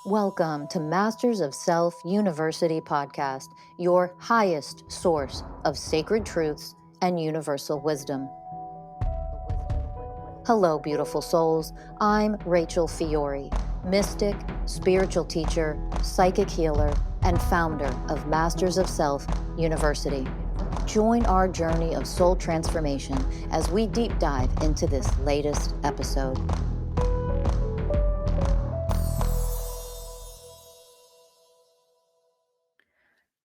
Welcome to Masters of Self University podcast, your highest source of sacred truths and universal wisdom. Hello, beautiful souls. I'm Rachel Fiori, mystic, spiritual teacher, psychic healer, and founder of Masters of Self University. Join our journey of soul transformation as we deep dive into this latest episode.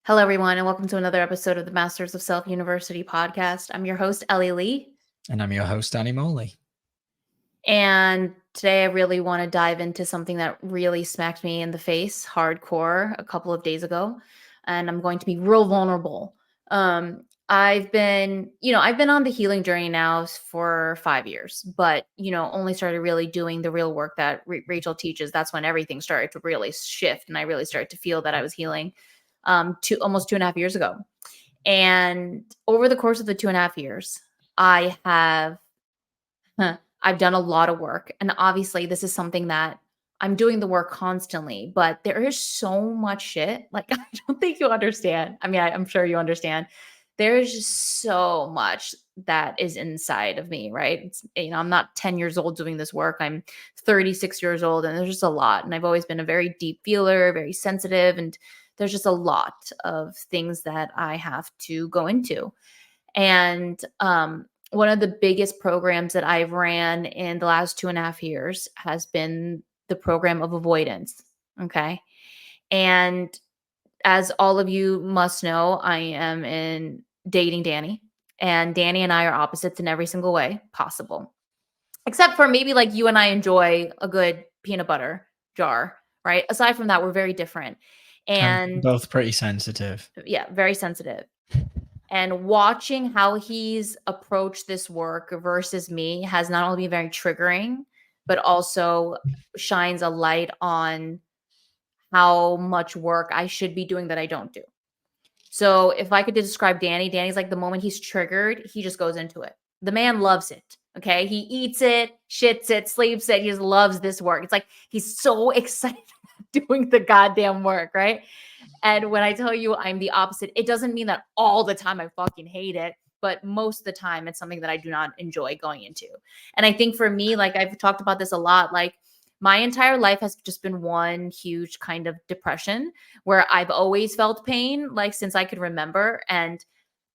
Hello, everyone, and welcome to another episode of the Masters of Self University podcast. I'm your host, Ellie Lee. And I'm your host, Morley. And today I really want to dive into something that really smacked me in the face hardcore a couple of days ago. And I'm going to be real vulnerable. I've been on the healing journey now for 5 years, but, only started really doing the real work that Rachel teaches. That's when everything started to really shift. And I really started to feel that I was healing almost 2.5 years ago. And over the course of the 2.5 years, I've done a lot of work. And obviously this is something that I'm doing the work constantly, but there is so much shit. Like, I don't think you understand. I mean, I'm sure you understand. There's just so much that is inside of me, right? It's, I'm not 10 years old doing this work. I'm 36 years old, and there's just a lot. And I've always been a very deep feeler, very sensitive, and there's just a lot of things that I have to go into. And one of the biggest programs that I've ran in the last 2.5 years has been the program of avoidance. Okay. And as all of you must know, I am in dating Danny, and Danny and I are opposites in every single way possible, except for maybe like you and I enjoy a good peanut butter jar, right? Aside from that, we're very different. And both pretty sensitive. Yeah, very sensitive. And watching how he's approached this work versus me has not only been very triggering, but also shines a light on how much work I should be doing that I don't do. So if I could describe Danny's like the moment he's triggered, he just goes into it. The man loves it. Okay. He eats it, shits it, sleeps it. He just loves this work. It's like he's so excited doing the goddamn work, right? And when I tell you I'm the opposite, it doesn't mean that all the time I fucking hate it, but most of the time it's something that I do not enjoy going into. And I think for me, like I've talked about this a lot, like my entire life has just been one huge kind of depression where I've always felt pain, like since I could remember. And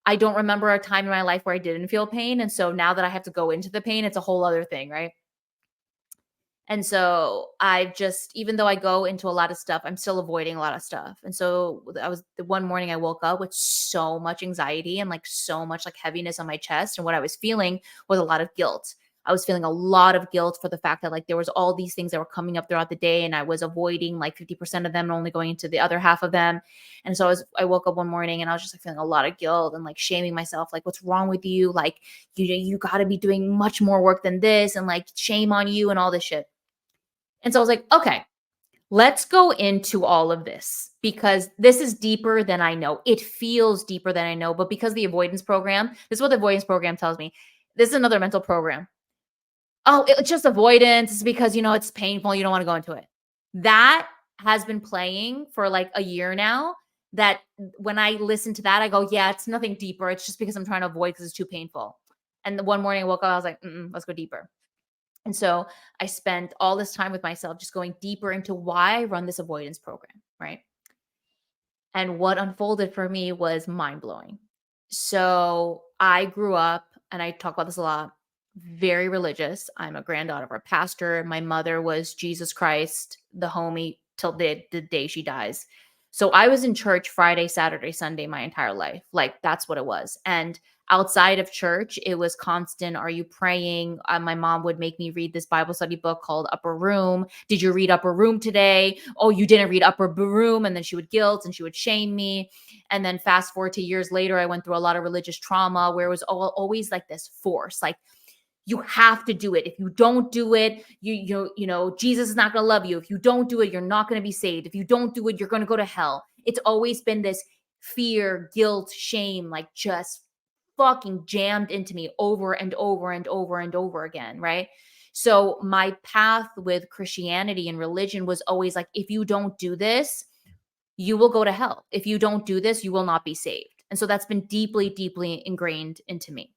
I don't remember a time in my life where I didn't feel pain. And so now that I have to go into the pain, it's a whole other thing, right? And so I've just, even though I go into a lot of stuff, I'm still avoiding a lot of stuff. And so the one morning I woke up with so much anxiety and like so much like heaviness on my chest. And what I was feeling was a lot of guilt. I was feeling a lot of guilt for the fact that like there was all these things that were coming up throughout the day, and I was avoiding like 50% of them and only going into the other half of them. And so I woke up one morning and I was just like feeling a lot of guilt and like shaming myself, like, what's wrong with you? Like, you got to be doing much more work than this, and like shame on you and all this shit. And so I was like, okay, let's go into all of this because this is deeper than I know. It feels deeper than I know, but because the avoidance program, this is what the avoidance program tells me. This is another mental program. Oh, it's just avoidance. It's because, it's painful. You don't want to go into it. That has been playing for like a year now, that when I listen to that, I go, yeah, it's nothing deeper. It's just because I'm trying to avoid because it's too painful. And the one morning I woke up, I was like, let's go deeper. And so I spent all this time with myself just going deeper into why I run this avoidance program, right? And what unfolded for me was mind-blowing. So I grew up, and I talk about this a lot, very religious. I'm a granddaughter of a pastor. My mother was Jesus Christ, the homie, till the day she dies. So I was in church Friday, Saturday, Sunday my entire life. Like that's what it was. And outside of church, it was constant. Are you praying? My mom would make me read this Bible study book called Upper Room. Did you read Upper Room today? Oh, you didn't read Upper Room. And then she would guilt and she would shame me. And then fast forward to years later, I went through a lot of religious trauma where it was always like this force, like, you have to do it. If you don't do it, Jesus is not going to love you. If you don't do it, you're not going to be saved. If you don't do it, you're going to go to hell. It's always been this fear, guilt, shame, like just fucking jammed into me over and over and over and over again, right? So my path with Christianity and religion was always like, if you don't do this, you will go to hell. If you don't do this, you will not be saved. And so that's been deeply, deeply ingrained into me.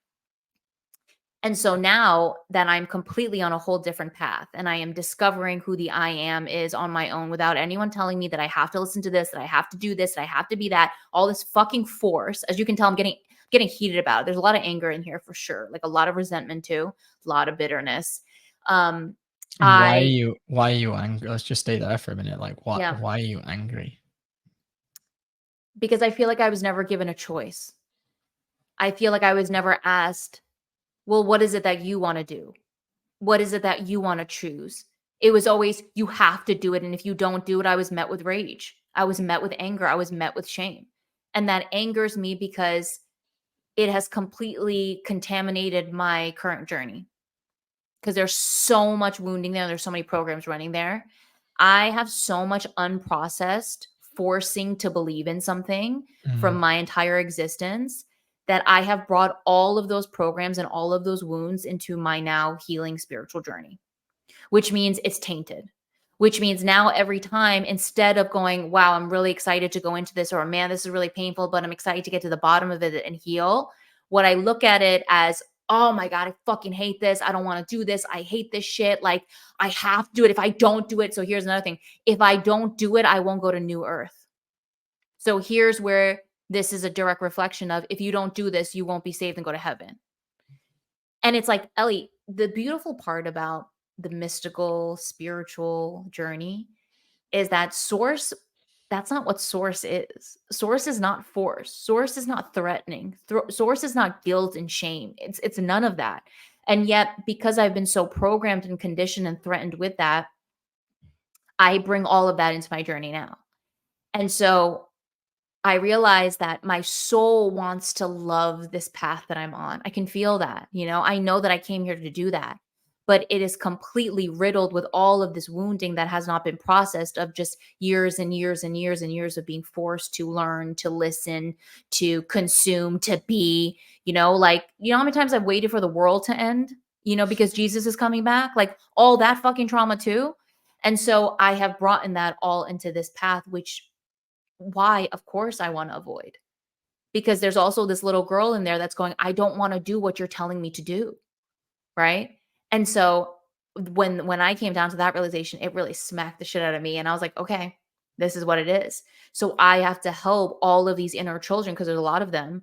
And so now that I'm completely on a whole different path and I am discovering who the I am is on my own without anyone telling me that I have to listen to this, that I have to do this, that I have to be that, all this fucking force. As you can tell, I'm getting heated about it. There's a lot of anger in here for sure. Like a lot of resentment too, a lot of bitterness. And I why are you angry? Let's just stay there for a minute. Like Yeah. why are you angry? Because I feel like I was never given a choice. I feel like I was never asked, well, what is it that you want to do? What is it that you want to choose? It was always, you have to do it. And if you don't do it, I was met with rage. I was met with anger. I was met with shame. And that angers me because it has completely contaminated my current journey. Because there's so much wounding there. There's so many programs running there. I have so much unprocessed forcing to believe in something from my entire existence that I have brought all of those programs and all of those wounds into my now healing spiritual journey, which means it's tainted, which means now every time, instead of going, wow, I'm really excited to go into this, or man, this is really painful, but I'm excited to get to the bottom of it and heal, what I look at it as, oh my God, I fucking hate this. I don't want to do this. I hate this shit. Like, I have to do it. If I don't do it. So here's another thing. If I don't do it, I won't go to New Earth. So here's where this is a direct reflection of, if you don't do this, you won't be saved and go to heaven. And it's like, Ellie, the beautiful part about the mystical, spiritual journey is that source, that's not what source is. Source is not force. Source is not threatening. Source is not guilt and shame. It's none of that. And yet, because I've been so programmed and conditioned and threatened with that, I bring all of that into my journey now. And so I realize that my soul wants to love this path that I'm on. I can feel that, I know that I came here to do that, but it is completely riddled with all of this wounding that has not been processed, of just years and years and years and years of being forced to learn, to listen, to consume, to be, how many times I've waited for the world to end, because Jesus is coming back, like all that fucking trauma too. And so I have brought in that all into this path, which why, of course, I want to avoid, because there's also this little girl in there that's going, I don't want to do what you're telling me to do. Right. And so when I came down to that realization, it really smacked the shit out of me. And I was like, okay, this is what it is. So I have to help all of these inner children, because there's a lot of them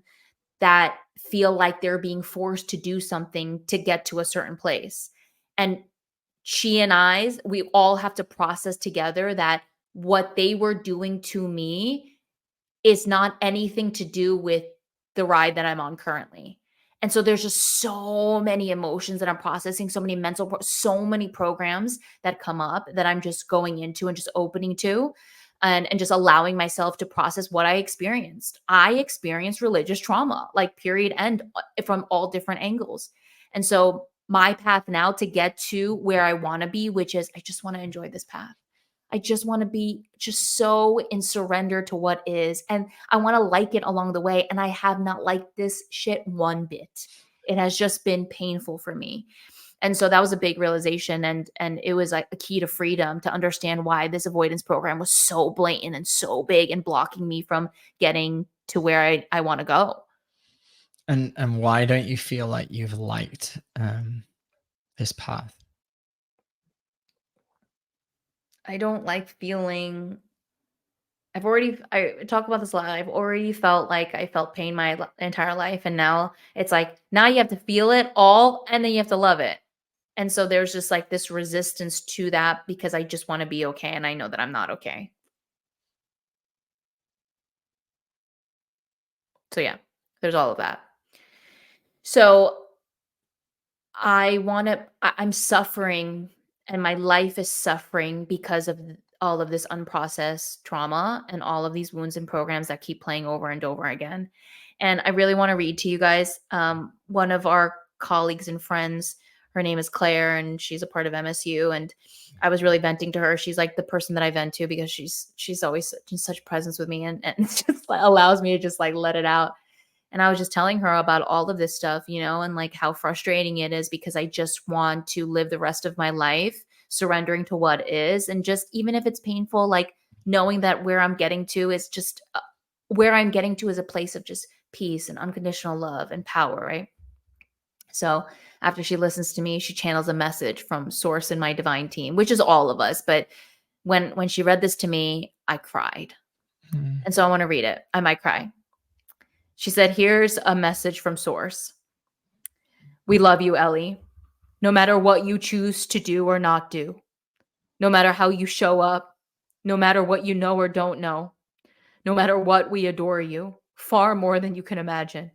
that feel like they're being forced to do something to get to a certain place. And we all have to process together that what they were doing to me is not anything to do with the ride that I'm on currently. And so there's just so many emotions that I'm processing, so many so many programs that come up that I'm just going into and just opening to, and just allowing myself to process what I experienced. I experienced religious trauma, like period end, from all different angles. And so my path now to get to where I want to be, which is I just want to enjoy this path. I just want to be just so in surrender to what is. And I want to like it along the way. And I have not liked this shit one bit. It has just been painful for me. And so that was a big realization. And it was like a key to freedom, to understand why this avoidance program was so blatant and so big and blocking me from getting to where I want to go. And why don't you feel like you've liked this path? I don't like feeling, I talk about this a lot. I've already felt like I felt pain my entire life. And now it's like, now you have to feel it all and then you have to love it. And so there's just like this resistance to that, because I just want to be okay. And I know that I'm not okay. So yeah, there's all of that. So I'm suffering, and my life is suffering because of all of this unprocessed trauma and all of these wounds and programs that keep playing over and over again. And I really want to read to you guys. One of our colleagues and friends, her name is Claire, and she's a part of MSU. And I was really venting to her. She's like the person that I vent to, because she's always in such presence with me, and it just allows me to just like let it out. And I was just telling her about all of this stuff, you know, and like how frustrating it is because I just want to live the rest of my life surrendering to what is. And just even if it's painful, like knowing that where I'm getting to is just where I'm getting to is a place of just peace and unconditional love and power, right? So after she listens to me, she channels a message from Source and my divine team, which is all of us. But when she read this to me, I cried. And so I want to read it. I might cry. She said, here's a message from Source. We love you, Ellie. No matter what you choose to do or not do, no matter how you show up, no matter what you know or don't know, no matter what, we adore you far more than you can imagine.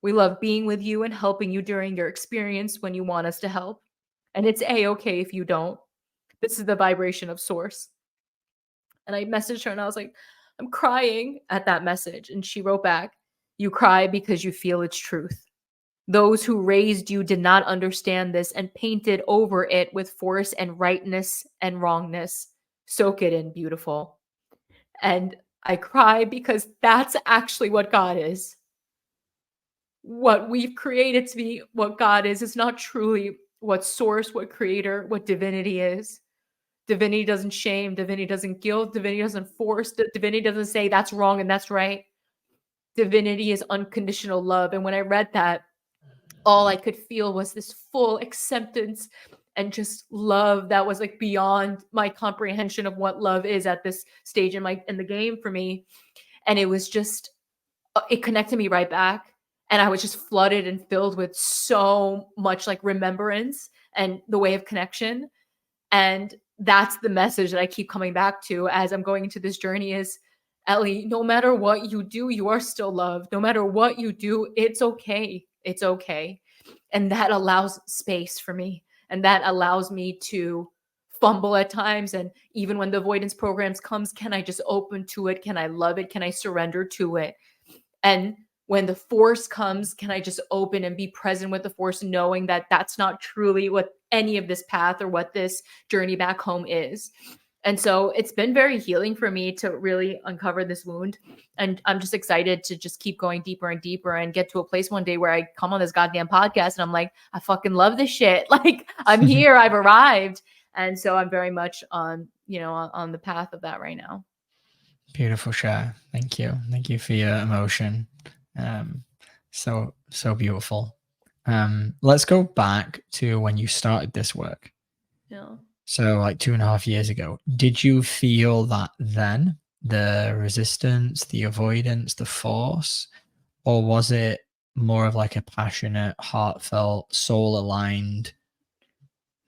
We love being with you and helping you during your experience when you want us to help. And it's A-okay if you don't. This is the vibration of Source. And I messaged her and I was like, I'm crying at that message. And she wrote back, you cry because you feel its truth. Those who raised you did not understand this and painted over it with force and rightness and wrongness. Soak it in, beautiful. And I cry because that's actually what God is. What we've created to be what God is not truly what Source, what Creator, what divinity is. Divinity doesn't shame, divinity doesn't guilt, divinity doesn't force, divinity doesn't say that's wrong and that's right. Divinity is unconditional love. And when I read that, all I could feel was this full acceptance and just love that was like beyond my comprehension of what love is at this stage in the game for me. And it was just, it connected me right back. And I was just flooded and filled with so much like remembrance and the way of connection. And that's the message that I keep coming back to as I'm going into this journey is, Ellie, no matter what you do, you are still loved. No matter what you do, it's okay. It's okay. And that allows space for me. And that allows me to fumble at times. And even when the avoidance programs comes, can I just open to it? Can I love it? Can I surrender to it? And when the force comes, can I just open and be present with the force, knowing that that's not truly what any of this path or what this journey back home is. And so it's been very healing for me to really uncover this wound. And I'm just excited to just keep going deeper and deeper and get to a place one day where I come on this goddamn podcast and I'm like, I fucking love this shit. Like I'm here, I've arrived. And so I'm very much on, on the path of that right now. Beautiful share. Thank you. Thank you for your emotion. So beautiful. Let's go back to when you started this work. Yeah. So like 2.5 years ago, did you feel that then, the resistance, the avoidance, the force, or was it more of like a passionate, heartfelt, soul aligned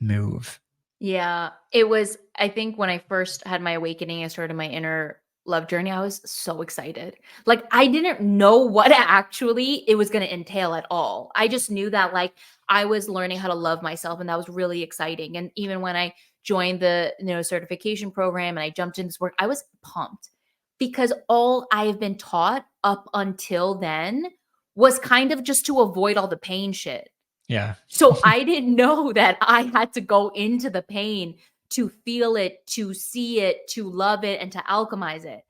move? Yeah, it was, I think when I first had my awakening, I started my inner love journey, I was so excited. Like I didn't know what actually it was going to entail at all. I just knew that like I was learning how to love myself and that was really exciting. And even when I joined the certification program and I jumped into this work, I was pumped because all I have been taught up until then was kind of just to avoid all the pain shit. Yeah. So I didn't know that I had to go into the pain to feel it, to see it, to love it, and to alchemize it.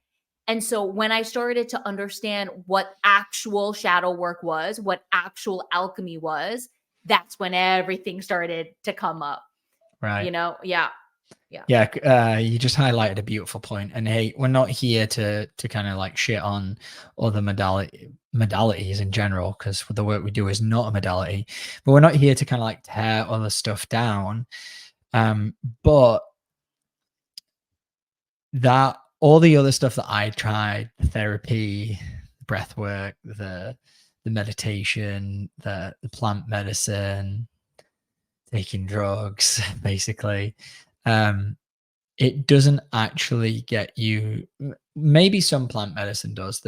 And so when I started to understand what actual shadow work was, what actual alchemy was, that's when everything started to come up. Right. Yeah. You just highlighted a beautiful point. And hey, we're not here to kind of like shit on other modalities in general, because the work we do is not a modality. But we're not here to kind of like tear other stuff down. But that all the other stuff that I tried, the therapy, the breath work, the meditation, the plant medicine, taking drugs, basically, it doesn't actually get you. Maybe some plant medicine does.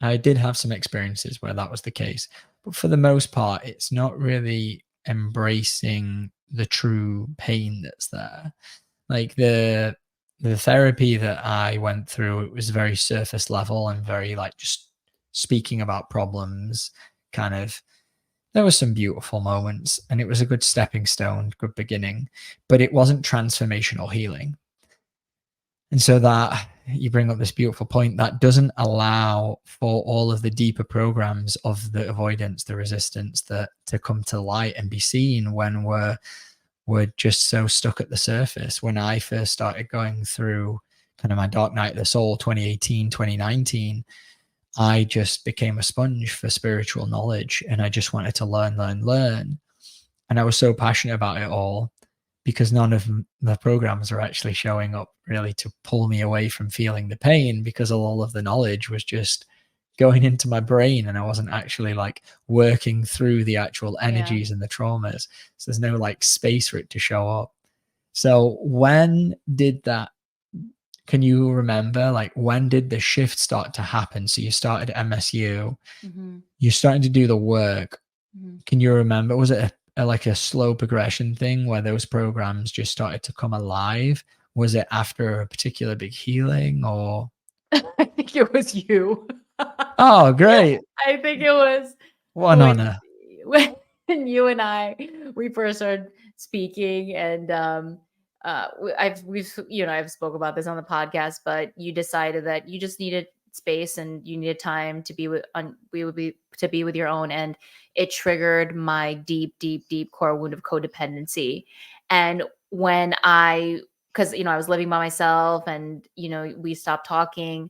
I did have some experiences where that was the case, but for the most part, it's not really embracing the true pain that's there. Like the therapy that I went through, it was very surface level and very like just speaking about problems. Kind of, there were some beautiful moments and it was a good stepping stone, good beginning, but it wasn't transformational healing. And so that you bring up this beautiful point that doesn't allow for all of the deeper programs of the avoidance, the resistance, that to come to light and be seen when we're just so stuck at the surface. When I first started going through kind of my dark night of the soul, 2018, 2019, I just became a sponge for spiritual knowledge, and I just wanted to learn. And I was so passionate about it all, because none of the programs are actually showing up really to pull me away from feeling the pain, because all of the knowledge was just going into my brain, and I wasn't actually like working through the actual energies and the traumas. So there's no like space for it to show up. So when did that, can you remember, like, when did the shift start to happen? So you started MSU, you're starting to do the work. Can you remember, was it like a slow progression thing where those programs just started to come alive? Was it after a particular big healing, or? I think it was you. Oh, great. I think it was What an honor. when you and we first started speaking, and I've spoke about this on the podcast, but you decided that you just needed space and you needed time to be with your own, and it triggered my deep core wound of codependency. And when because I was living by myself, and we stopped talking,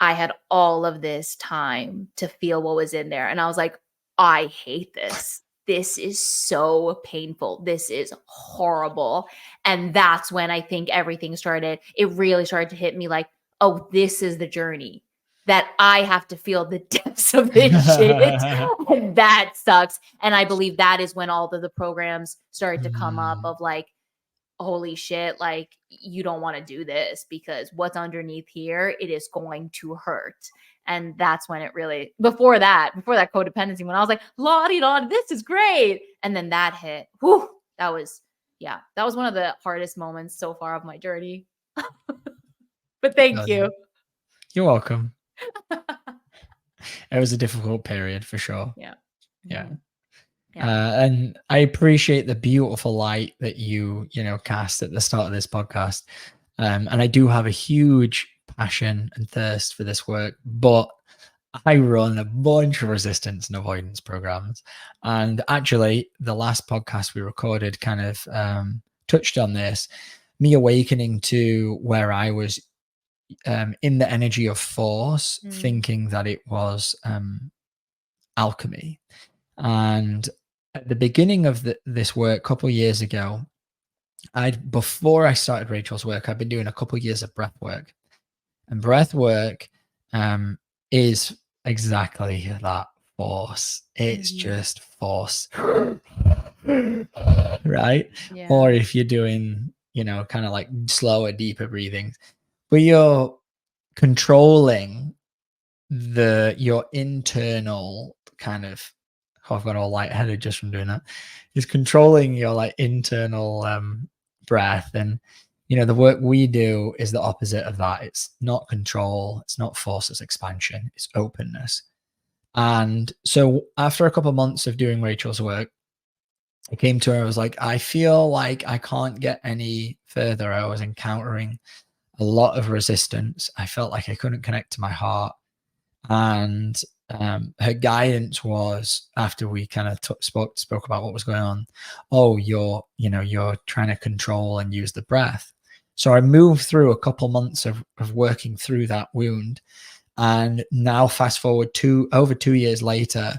I had all of this time to feel what was in there. And I was like, I hate this. This is so painful. This is horrible. And that's when I think it really started to hit me like, oh, this is the journey, that I have to feel the depths of this shit. And that sucks. And I believe that is when all of the programs started to come up of like, holy shit, like, you don't want to do this, because what's underneath here, it is going to hurt. And that's when it really, before that codependency, when I was like, la-di-da, this is great. And then that hit. Whew, that was one of the hardest moments so far of my journey. But thank you. You're welcome. It was a difficult period for sure. Yeah. And I appreciate the beautiful light that you cast at the start of this podcast. And I do have a huge passion and thirst for this work, but I run a bunch of resistance and avoidance programs. And actually, the last podcast we recorded kind of touched on this, me awakening to where I was in the energy of force, thinking that it was alchemy. And at the beginning of this work, a couple of years ago, before I started Rachel's work, I've been doing a couple of years of breath work. And breath work is exactly that, force. It's just force. Right? Yeah. Or if you're doing, kind of like slower, deeper breathing, but you're controlling your internal kind of, I've got all lightheaded just from doing that, is controlling your like internal breath. And the work we do is the opposite of that. It's not control, it's not force, it's expansion, it's openness. And so after a couple of months of doing Rachel's work, I came to her, I was like, I feel like I can't get any further. I was encountering a lot of resistance. I felt like I couldn't connect to my heart. And her guidance was, after we kind of spoke about what was going on, oh, you're trying to control and use the breath. So I moved through a couple months of working through that wound. And now fast forward over 2 years later,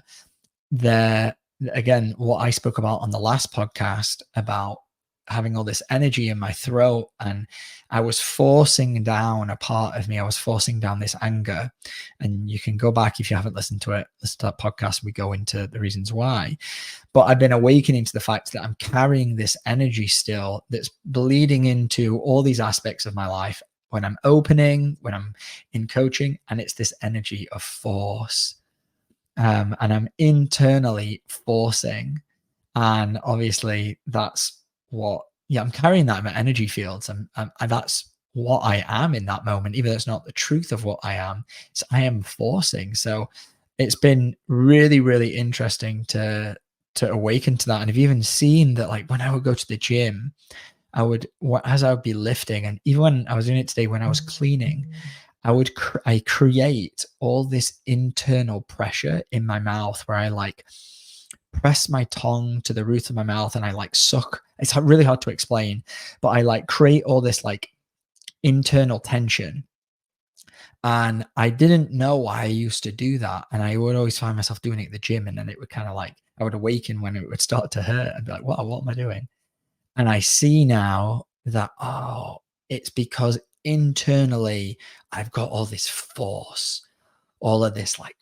again, what I spoke about on the last podcast about having all this energy in my throat, and I was forcing down a part of me. I was forcing down this anger, and you can go back if you haven't listened to it. Listen to that podcast. We go into the reasons why, but I've been awakening to the fact that I'm carrying this energy still that's bleeding into all these aspects of my life when I'm opening, when I'm in coaching, and it's this energy of force. And I'm internally forcing, and obviously that's I'm carrying that in my energy fields, and that's what I am in that moment, even though it's not the truth of what I am. So I am forcing. So it's been really, really interesting to awaken to that. And I've even seen that, like, when I would go to the gym, as I would be lifting, and even when I was doing it today, when I was cleaning, I create all this internal pressure in my mouth where I like press my tongue to the roof of my mouth and I like suck. It's really hard to explain, but I like create all this like internal tension. And I didn't know why I used to do that. And I would always find myself doing it at the gym. And then it would kind of like, I would awaken when it would start to hurt and be like, what am I doing? And I see now that, oh, it's because internally I've got all this force, all of this like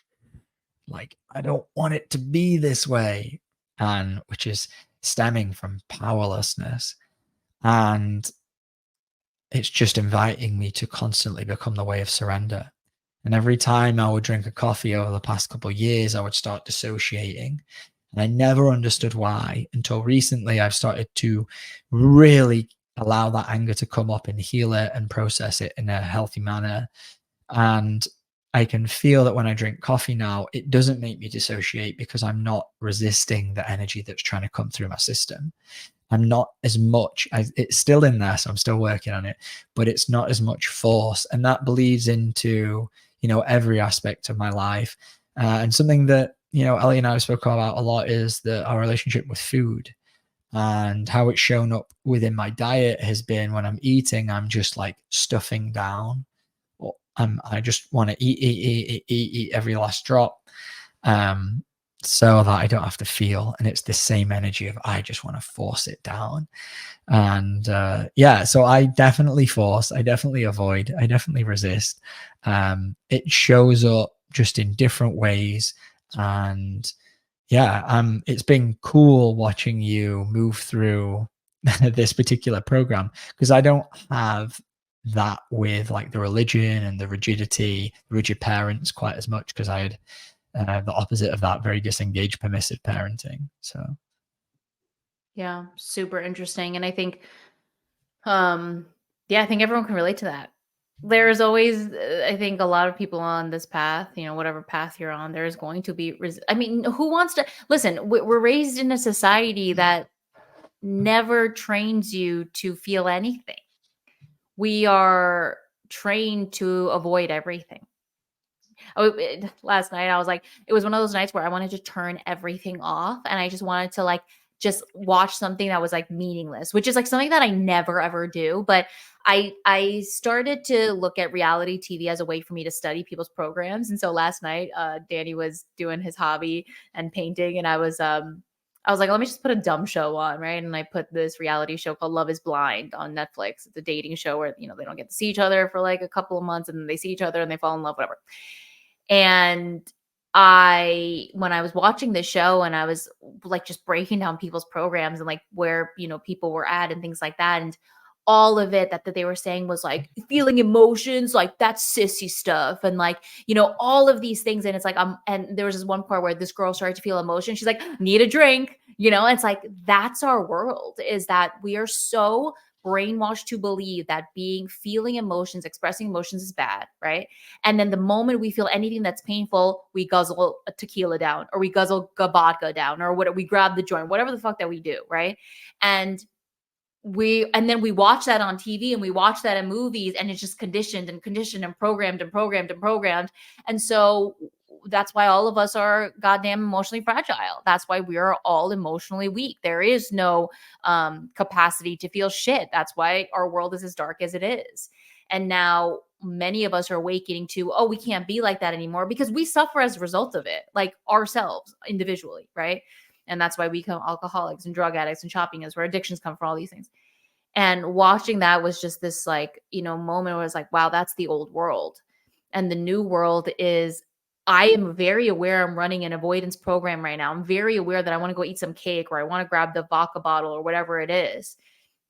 I don't want it to be this way, and which is stemming from powerlessness. And it's just inviting me to constantly become the way of surrender. And every time I would drink a coffee over the past couple of years, I would start dissociating. And I never understood why until recently. I've started to really allow that anger to come up and heal it and process it in a healthy manner. And I can feel that when I drink coffee now, it doesn't make me dissociate because I'm not resisting the energy that's trying to come through my system. I'm not as much, it's still in there, so I'm still working on it, but it's not as much force. And that bleeds into, every aspect of my life. And something that, Ellie and I have spoken about a lot is our relationship with food, and how it's shown up within my diet has been when I'm eating, I'm just like stuffing down. I just want to eat every last drop. So that I don't have to feel. And it's the same energy of I just want to force it down. And so I definitely force, I definitely avoid, I definitely resist. It shows up just in different ways. And it's been cool watching you move through this particular program, because I don't have that with like the religion and the rigid parents quite as much, because I had the opposite of that, very disengaged, permissive parenting. So Yeah, super interesting. And I think, I think everyone can relate to that. There's always, I think, a lot of people on this path, whatever path you're on, there's going to be, I mean, who wants to listen? We're raised in a society that never trains you to feel anything. We are trained to avoid everything. Last night I was like, it was one of those nights where I wanted to turn everything off, and I just wanted to like just watch something that was like meaningless, which is like something that I never ever do. But I started to look at reality TV as a way for me to study people's programs. And so last night, Danny was doing his hobby and painting, and I was like, let me just put a dumb show on, right? And I put this reality show called Love is Blind on Netflix. It's a dating show where they don't get to see each other for like a couple of months, and then they see each other and they fall in love, whatever. And when I was watching the show and I was like just breaking down people's programs and like where, people were at and things like that. And all of it that they were saying was like feeling emotions, like that's sissy stuff. And like, all of these things. And it's like, and there was this one part where this girl started to feel emotion. She's like, need a drink, it's like, that's our world, is that we are so brainwashed to believe that feeling emotions, expressing emotions is bad, right? And then the moment we feel anything that's painful, we guzzle a tequila down, or we guzzle a vodka down, or we grab the joint, whatever the fuck that we do, right? And then we watch that on TV and we watch that in movies, and it's just conditioned and conditioned and programmed and programmed and programmed. And so that's why all of us are goddamn emotionally fragile. That's why we are all emotionally weak. There is no capacity to feel shit. That's why our world is as dark as it is. And now many of us are awakening to, we can't be like that anymore, because we suffer as a result of it, like ourselves individually, right? And that's why we become alcoholics and drug addicts and shopping is where addictions come from, all these things. And watching that was just this like, moment where it's like, wow, that's the old world. And the new world is, I am very aware I'm running an avoidance program right now. I'm very aware that I want to go eat some cake, or I want to grab the vodka bottle or whatever it is.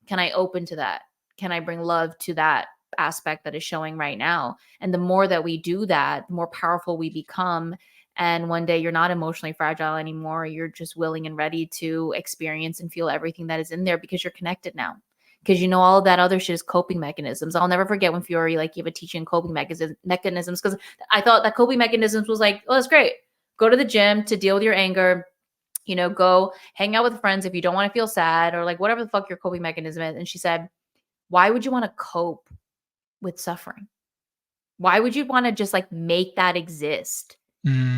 Can I open to that? Can I bring love to that aspect that is showing right now? And the more that we do that, the more powerful we become. And one day you're not emotionally fragile anymore. You're just willing and ready to experience and feel everything that is in there, because you're connected now. Because all of that other shit is coping mechanisms. I'll never forget when Fiori like gave a teaching coping mechanisms, because I thought that coping mechanisms was like, oh, that's great. Go to the gym to deal with your anger, go hang out with friends if you don't want to feel sad, or like whatever the fuck your coping mechanism is. And she said, why would you want to cope with suffering? Why would you want to just like make that exist?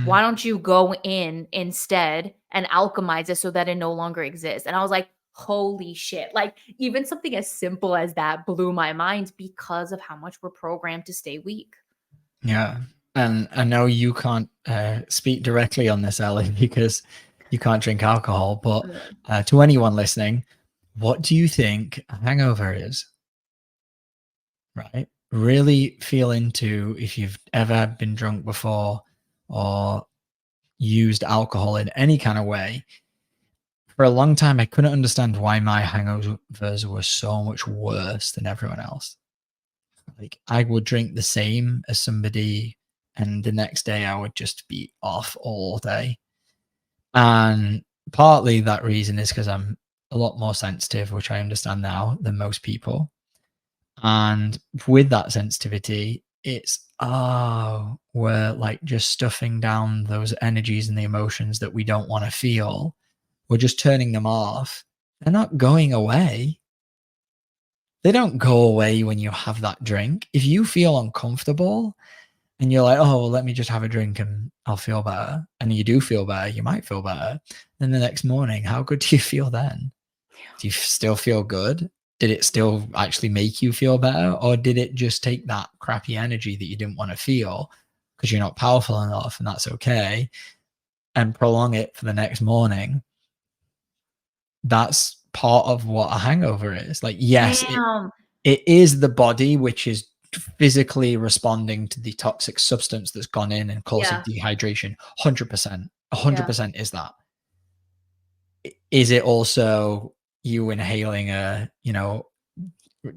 Why don't you go in instead and alchemize it so that it no longer exists? And I was like, holy shit. Like, even something as simple as that blew my mind because of how much we're programmed to stay weak. Yeah. And I know you can't speak directly on this, Ellie, because you can't drink alcohol. But to anyone listening, what do you think a hangover is? Right? Really feel into if you've ever been drunk before or used alcohol in any kind of way. For a long time, I couldn't understand why my hangovers were so much worse than everyone else. Like, I would drink the same as somebody, and the next day I would just be off all day. And partly that reason is because I'm a lot more sensitive, which I understand now, than most people. And with that sensitivity, it's we're like just stuffing down those energies and the emotions that we don't want to feel. We're just turning them off. They're not going away. They don't go away when you have that drink. If you feel uncomfortable and you're like, oh, well, let me just have a drink and I'll feel better, and you do feel better, you might feel better. Then the next morning, how good do you feel then? Do you still feel good? Did it still actually make you feel better? Or did it just take that crappy energy that you didn't want to feel because you're not powerful enough, and that's okay, and prolong it for the next morning? That's part of what a hangover is. Like, yes, it is the body which is physically responding to the toxic substance that's gone in and causing dehydration. 100%. 100% is that. Is it also you inhaling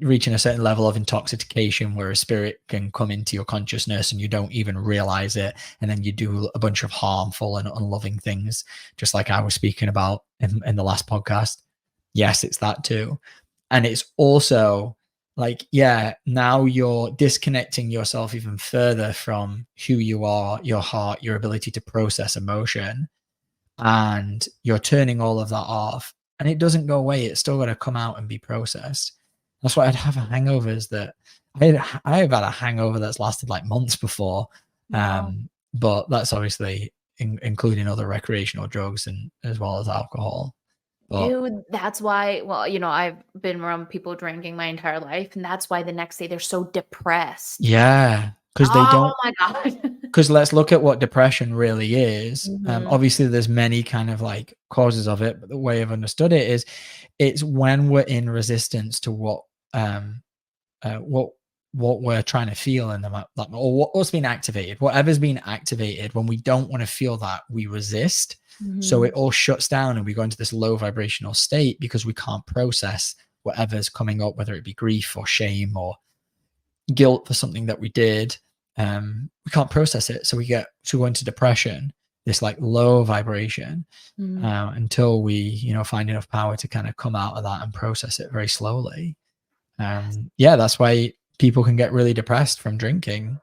reaching a certain level of intoxication where a spirit can come into your consciousness and you don't even realize it, and then you do a bunch of harmful and unloving things, just like I was speaking about in the last podcast? Yes, it's that too. And it's also like, now you're disconnecting yourself even further from who you are, your heart, your ability to process emotion, and you're turning all of that off, and it doesn't go away. It's still got to come out and be processed. That's why I'd have hangovers that I've had a hangover that's lasted like months before. But that's obviously including other recreational drugs and as well as alcohol. But dude, that's why, well, I've been around people drinking my entire life, and that's why the next day they're so depressed. yeah, because they don't. Oh my God. Because let's look at what depression really is. Mhm. Obviously, there's many kind of like causes of it, but the way I've understood it is, it's when we're in resistance to what we're trying to feel in the or what's been activated, whatever's been activated. When we don't want to feel that, we resist. So it all shuts down, and we go into this low vibrational state because we can't process whatever's coming up, whether it be grief or shame or guilt for something that we did. We can't process it, so we go into depression, this like low vibration, until we find enough power to kind of come out of that and process it very slowly. That's why people can get really depressed from drinking.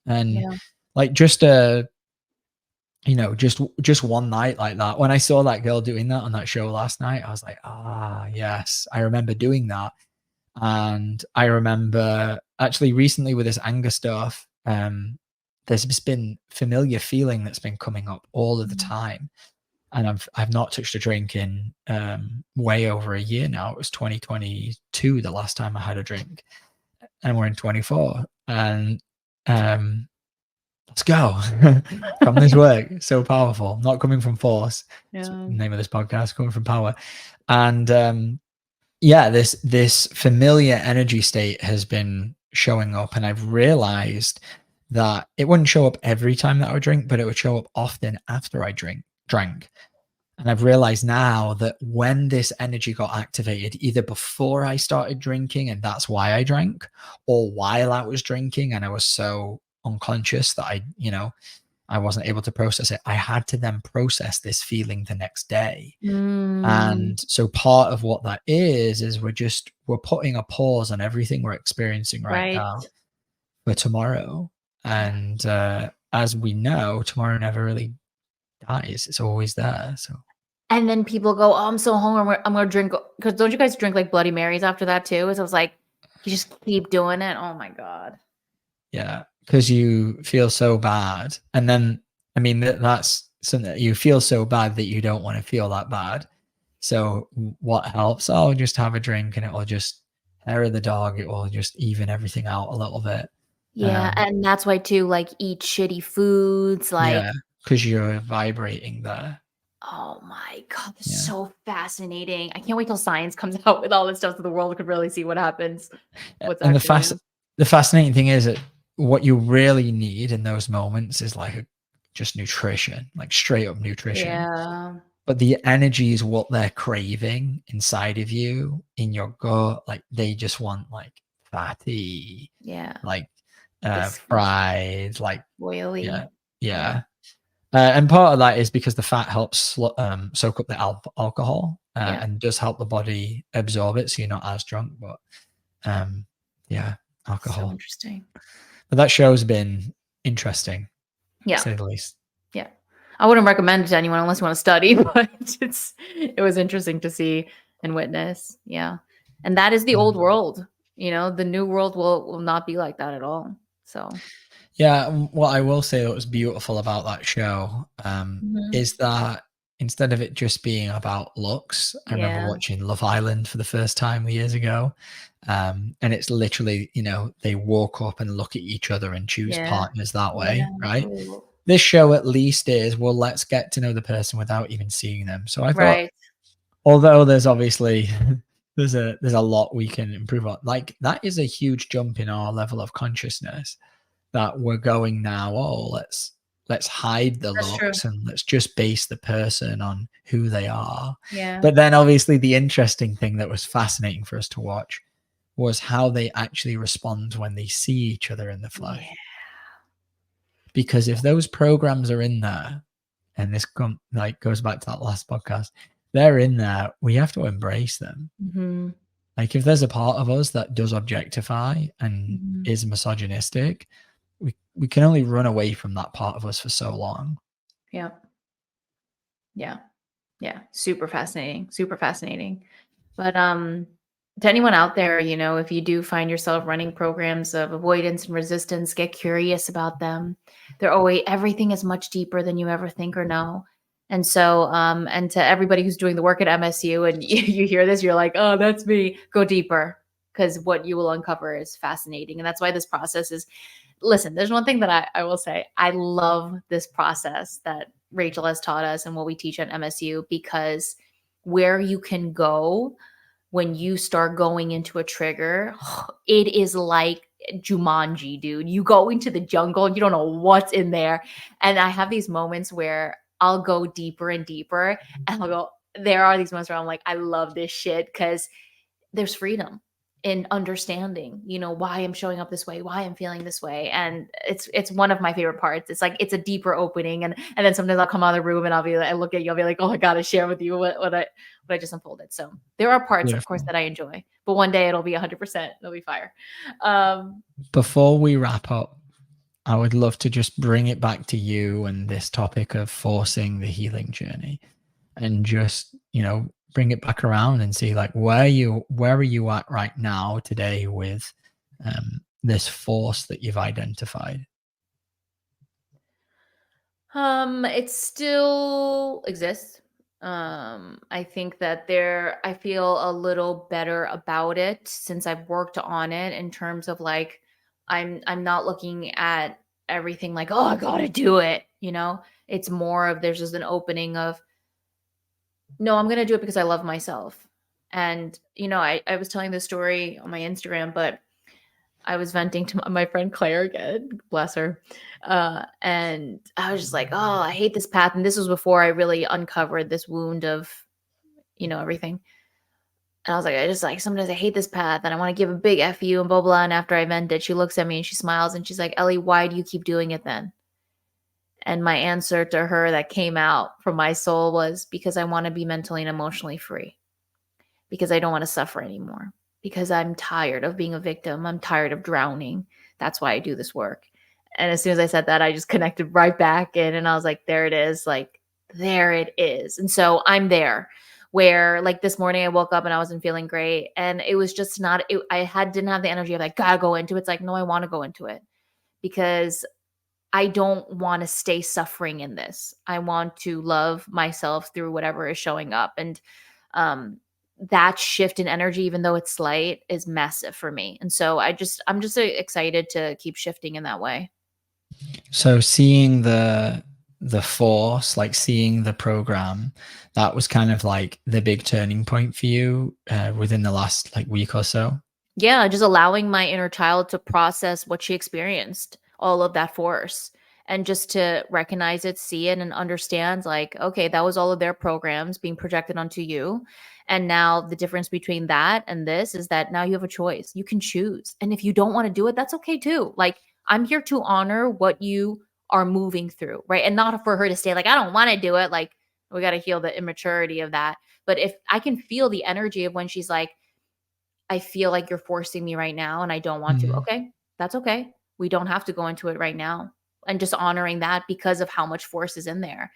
And like just just one night like that, when I saw that girl doing that on that show last night, I was like, yes, I remember doing that. And I remember actually recently with this anger stuff, there's just been familiar feeling that's been coming up all of the time. And I've not touched a drink in way over a year now. It was 2022 the last time I had a drink, and we're in 24. And let's go. From this work, so powerful. Not coming from force. That's the name of this podcast, coming from power. And this familiar energy state has been showing up, and I've realized that it wouldn't show up every time that I would drink, but it would show up often after I drank. And I've realized now that when this energy got activated, either before I started drinking and that's why I drank, or while I was drinking and I was so unconscious that I wasn't able to process it, I had to then process this feeling the next day. And so part of what that is we're putting a pause on everything we're experiencing right now for tomorrow. And as we know, tomorrow never really dies. It's always there. So, And then people go, "Oh, I'm so hungry. I'm gonna drink." Because don't you guys drink like Bloody Marys after that too? So I was like, you just keep doing it. Oh my god. Yeah, because you feel so bad, and then I mean that's something that you feel so bad that you don't want to feel that bad. So what helps? Oh, just have a drink, and it will just hair of the dog. It will just even everything out a little bit. Yeah, and that's why too, like, eat shitty foods, like, Yeah, because you're vibrating there. oh my god, this is Yeah. so fascinating. I can't wait till science comes out with all this stuff so the world could really see what happens, what's And actually real. the fascinating thing is that what you really need in those moments is like just nutrition, like straight up nutrition. Yeah, But the energy is what they're craving inside of you, in your gut. Like they just want like fatty, yeah, like viscous, fried, like yeah, oily, yeah, yeah. And part of that is because the fat helps soak up the alcohol yeah, and does help the body absorb it, so you're not as drunk. But yeah, so alcohol. interesting. But that show's been interesting, to Yeah, say the least. yeah. I wouldn't recommend it to anyone unless you wanna study, but it was interesting to see and witness, yeah. And that is the old Mm. world, the new world will not be like that at all, so Yeah, what I will say that was beautiful about that show mhm. is that instead of it just being about looks, I remember Yeah, watching Love Island for the first time years ago, and it's literally, they walk up and look at each other and choose yeah, partners that yeah, way, right? ooh, This show at least is, well, let's get to know the person without even seeing them. So I thought, right. although there's obviously there's a lot we can improve on, like that is a huge jump in our level of consciousness, that we're going now, oh, let's hide the That's true. looks and let's just base the person on who they are. Yeah. But then obviously the interesting thing that was fascinating for us to watch was how they actually respond when they see each other in the Yeah. flesh. Because if those programs are in there, and this goes back to that last podcast, they're in there, we have to embrace them. Mhm, Like if there's a part of us that does objectify and mhm. is misogynistic, we can only run away from that part of us for so long. Yep. Yeah. Yeah. Super fascinating, super fascinating. But, to anyone out there, if you do find yourself running programs of avoidance and resistance, get curious about them. Everything is much deeper than you ever think or know. And so, and to everybody who's doing the work at MSU and you hear this, you're like, oh, that's me. Go deeper because what you will uncover is fascinating. And that's why this process is, listen, there's one thing that I will say. I love this process that Rachel has taught us and what we teach at MSU because where you can go when you start going into a trigger, it is like Jumanji, dude. You go into the jungle, you don't know what's in there. And I have these moments where I'll go deeper and deeper, and I'll go, there are these moments where I'm like, I love this shit because there's freedom in understanding, why I'm showing up this way, why I'm feeling this way. And it's one of my favorite parts. It's like it's a deeper opening. And then sometimes I'll come out of the room and I look at you, I'll be like, oh, I gotta share with you what I just unfolded. So there are parts, of course, Beautiful. that I enjoy, but one day it'll be 100%. It'll be fire. Um, Before we wrap up, I would love to just bring it back to you and this topic of forcing the healing journey, and just, bring it back around and see like where are you at right now today with this force that you've identified. It still exists. I think that I feel a little better about it since I've worked on it in terms of like I'm not looking at everything like, oh, I gotta do it, It's more of there's just an opening of no, I'm gonna do it because I love myself. And I was telling this story on my Instagram, but I was venting to my friend Claire again, bless her. And I was just like, oh, I hate this path. And this was before I really uncovered this wound of, everything. And I was like, I just like, sometimes I hate this path and I want to give a big F you and blah, blah. And after I vented, she looks at me and she smiles and she's like, Ellie, why do you keep doing it then? And my answer to her that came out from my soul was because I want to be mentally and emotionally free, because I don't want to suffer anymore, because I'm tired of being a victim. I'm tired of drowning. That's why I do this work. And as soon as I said that, I just connected right back in and I was like, there it is. Like, there it is. And so I'm there where like this morning I woke up and I wasn't feeling great. And it was just not, didn't have the energy of like, gotta go into it. It's like, no, I want to go into it because I don't want to stay suffering in this. I want to love myself through whatever is showing up. And that shift in energy, even though it's slight, is massive for me. And so I'm just excited to keep shifting in that way. So seeing the force, like seeing the program, that was kind of like the big turning point for you within the last like week or so. Yeah, just allowing my inner child to process what she experienced, all of that force, and just to recognize it, see it, and understand like, okay, that was all of their programs being projected onto you. And now the difference between that and this is that now you have a choice. You can choose. And if you don't want to do it, that's okay too. Like, I'm here to honor what you are moving through, right? And not for her to say, like, I don't want to do it. Like, we got to heal the immaturity of that. But if I can feel the energy of when she's like, I feel like you're forcing me right now and I don't want to. Okay, that's okay. We don't have to go into it right now. And just honoring that because of how much force is in there.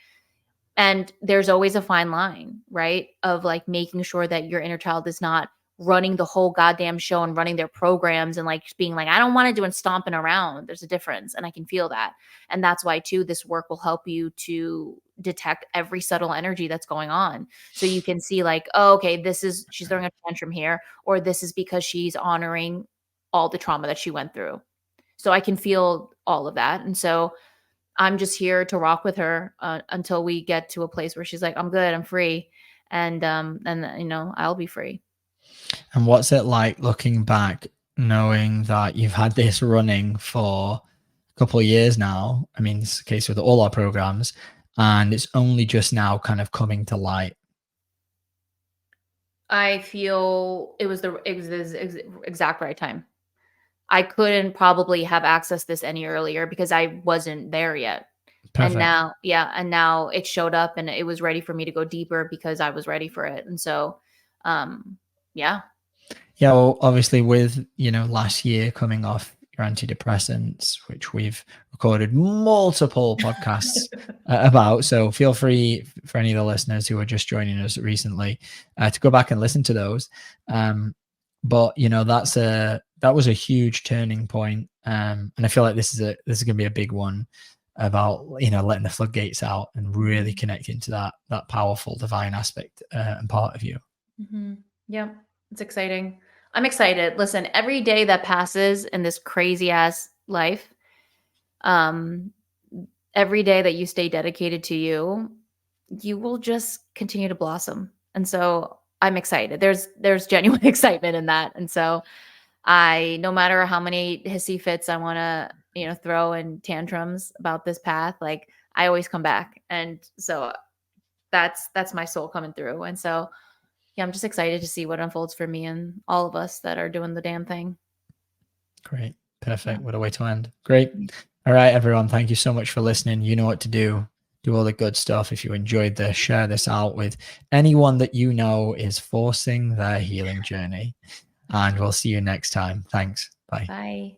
And there's always a fine line, right? Of like making sure that your inner child is not running the whole goddamn show and running their programs and like being like, I don't want to do and stomping around. There's a difference. And I can feel that. And that's why too, this work will help you to detect every subtle energy that's going on. So you can see like, oh, okay, she's throwing a tantrum here, or this is because she's honoring all the trauma that she went through. So I can feel all of that. And so I'm just here to rock with her until we get to a place where she's like, I'm good, I'm free. And I'll be free. And what's it like looking back, knowing that you've had this running for a couple of years now? I mean, it's the case with all our programs, and it's only just now kind of coming to light. I feel it was the exact right time. I couldn't probably have accessed this any earlier because I wasn't there yet. Perfect. And now it showed up and it was ready for me to go deeper because I was ready for it. And so, yeah. Yeah, well, obviously with, last year coming off your antidepressants, which we've recorded multiple podcasts about. So feel free for any of the listeners who are just joining us recently to go back and listen to those. But that was a huge turning point. And I feel like this is going to be a big one about, letting the floodgates out and really connecting to that powerful divine aspect and part of you. Mm-hmm. Yeah, it's exciting. I'm excited. Listen, every day that passes in this crazy ass life, every day that you stay dedicated to you, you will just continue to blossom. And so I'm excited. There's genuine excitement in that. And so no matter how many hissy fits I want to, throw in tantrums about this path, like I always come back. And so that's my soul coming through. And so, yeah, I'm just excited to see what unfolds for me and all of us that are doing the damn thing. Great. Perfect. What a way to end. Great. All right, everyone. Thank you so much for listening. You know what to do. Do all the good stuff. If you enjoyed this, share this out with anyone that you know is forcing their healing journey. And we'll see you next time. Thanks. Bye. Bye.